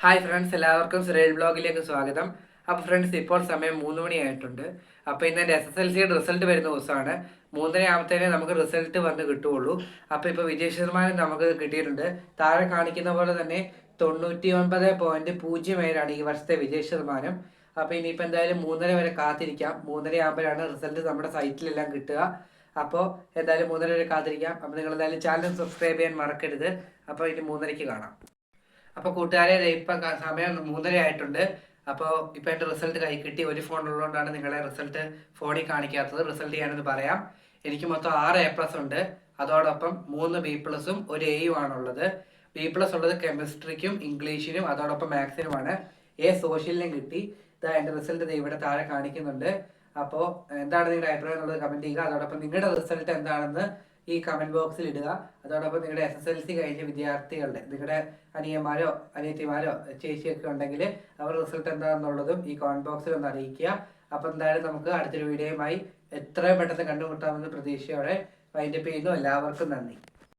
Hi friends, എല്ലാവർക്കും സുരേഷ് ബ്ലോഗിലേക്ക് സ്വാഗതം. അപ്പോൾ ഫ്രണ്ട്സ്, ഇപ്പോൾ സമയം 3 മണിയായിട്ടുണ്ട്. അപ്പോൾ ഇന്ന് എൻ്റെ SSLCയുടെ റിസൾട്ട് വരുന്ന ദിവസമാണ്. 3:30 ആകുമ്പോഴത്തേനെ നമുക്ക് റിസൾട്ട് വന്ന് കിട്ടുകയുള്ളൂ. അപ്പോൾ ഇപ്പോൾ വിജയ ശതമാനം നമുക്ക് കിട്ടിയിട്ടുണ്ട്. താഴെ കാണിക്കുന്ന പോലെ തന്നെ 99.07 ഈ വർഷത്തെ വിജയ ശതമാനം. അപ്പോൾ ഇനിയിപ്പോൾ എന്തായാലും 3:30 വരെ കാത്തിരിക്കാം. 3:30 ആകുമ്പോഴാണ് റിസൾട്ട് നമ്മുടെ സൈറ്റിലെല്ലാം കിട്ടുക. അപ്പോൾ എന്തായാലും 3:30 വരെ കാത്തിരിക്കാം. അപ്പോൾ നിങ്ങൾ എന്തായാലും ചാനൽ സബ്സ്ക്രൈബ് ചെയ്യാൻ മറക്കരുത്. അപ്പോൾ ഇനി 3:30 കാണാം. അപ്പോൾ കൂട്ടുകാരെ, ഇപ്പം സമയം 3:30 ആയിട്ടുണ്ട്. അപ്പോൾ ഇപ്പം എൻ്റെ റിസൾട്ട് കൈ കിട്ടി. ഒരു ഫോൺ ഉള്ളതുകൊണ്ടാണ് നിങ്ങളെ റിസൾട്ട് ഫോണിൽ കാണിക്കാത്തത്. റിസൾട്ട് ഞാനൊന്ന് പറയാം. എനിക്ക് മൊത്തം 6 A+ ഉണ്ട്. അതോടൊപ്പം 3 B+ഉം 1 Aയും ആണുള്ളത്. B+ ഉള്ളത് കെമിസ്ട്രിക്കും ഇംഗ്ലീഷിനും അതോടൊപ്പം മാത്സിനുമാണ്. A സോഷ്യലിനും കിട്ടി. ഇതാ എൻ്റെ റിസൾട്ട് ഇവിടെ താഴെ കാണിക്കുന്നുണ്ട്. അപ്പോൾ എന്താണ് നിങ്ങളുടെ അഭിപ്രായം എന്നുള്ളത് കമൻറ്റ് ചെയ്യുക. അതോടൊപ്പം നിങ്ങളുടെ റിസൾട്ട് എന്താണെന്ന് ഈ കമൻറ്റ് ബോക്സിൽ ഇടുക. അതോടൊപ്പം നിങ്ങളുടെ SSLC കഴിഞ്ഞ വിദ്യാർത്ഥികളുടെ, നിങ്ങളുടെ അനിയന്മാരോ അനിയത്തിമാരോ ചേച്ചിയൊക്കെ ഉണ്ടെങ്കിൽ അവരുടെ റിസൾട്ട് എന്താണെന്നുള്ളതും ഈ കമൻറ്റ് ബോക്സിൽ ഒന്ന് അറിയിക്കുക. അപ്പോൾ എന്തായാലും നമുക്ക് അടുത്തൊരു വീഡിയോയുമായി എത്രയും പെട്ടെന്ന് കണ്ടുമുട്ടാമെന്ന് പ്രതീക്ഷയോടെ വൈൻഡപ്പ് ചെയ്യുന്നു. എല്ലാവർക്കും നന്ദി.